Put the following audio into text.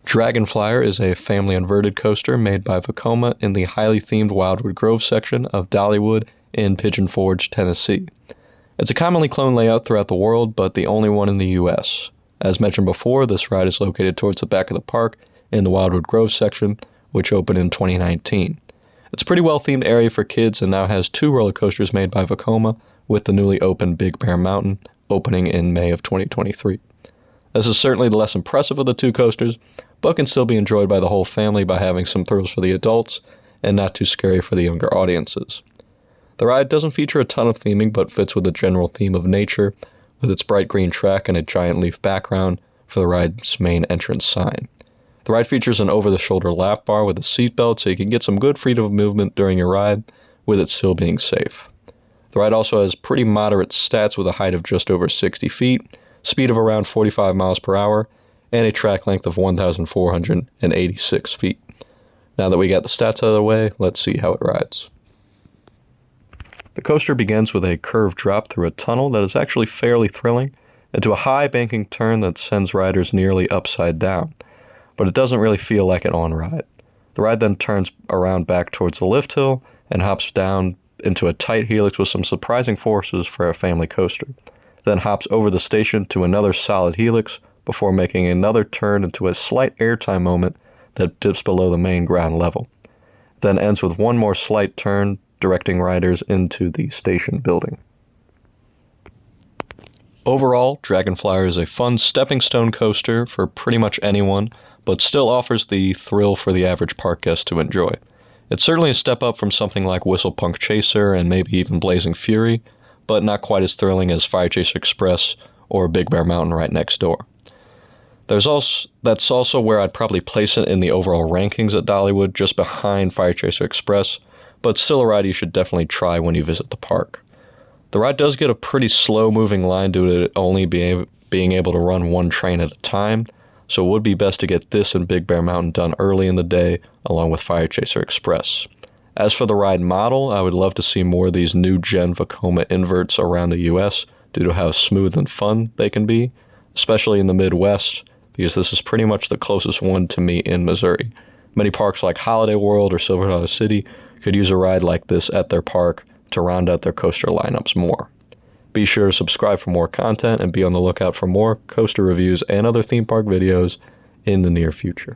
Dragonflier is a family inverted coaster made by Vekoma in the highly themed Wildwood Grove section of Dollywood in Pigeon Forge, Tennessee. It's a commonly cloned layout throughout the world, but the only one in the US. As mentioned before, this ride is located towards the back of the park in the Wildwood Grove section, which opened in 2019. It's a pretty well-themed area for kids and now has 2 roller coasters made by Vekoma, with the newly opened Big Bear Mountain opening in May of 2023. This is certainly the less impressive of the 2 coasters, but can still be enjoyed by the whole family by having some thrills for the adults and not too scary for the younger audiences. The ride doesn't feature a ton of theming, but fits with the general theme of nature, with its bright green track and a giant leaf background for the ride's main entrance sign. The ride features an over-the-shoulder lap bar with a seatbelt, so you can get some good freedom of movement during your ride, with it still being safe. The ride also has pretty moderate stats with a height of just over 60 feet, speed of around 45 miles per hour, and a track length of 1,486 feet. Now that we got the stats out of the way, let's see how it rides. The coaster begins with a curved drop through a tunnel that is actually fairly thrilling, into a high banking turn that sends riders nearly upside down, but it doesn't really feel like an on-ride. The ride then turns around back towards the lift hill and hops down into a tight helix with some surprising forces for a family coaster, then hops over the station to another solid helix before making another turn into a slight airtime moment that dips below the main ground level, then ends with one more slight turn directing riders into the station building. Overall, Dragonflier is a fun stepping stone coaster for pretty much anyone, but still offers the thrill for the average park guest to enjoy. It's certainly a step up from something like Whistlepunk Chaser and maybe even Blazing Fury, but not quite as thrilling as Fire Chaser Express or Big Bear Mountain right next door. That's also where I'd probably place it in the overall rankings at Dollywood, just behind Fire Chaser Express, but still a ride you should definitely try when you visit the park. The ride does get a pretty slow-moving line due to it only being able to run one train at a time, so it would be best to get this and Big Bear Mountain done early in the day, along with Fire Chaser Express. As for the ride model, I would love to see more of these new-gen Vekoma inverts around the US due to how smooth and fun they can be, especially in the Midwest, because this is pretty much the closest one to me in Missouri. Many parks like Holiday World or Silver Dollar City could use a ride like this at their park to round out their coaster lineups more. Be sure to subscribe for more content and be on the lookout for more coaster reviews and other theme park videos in the near future.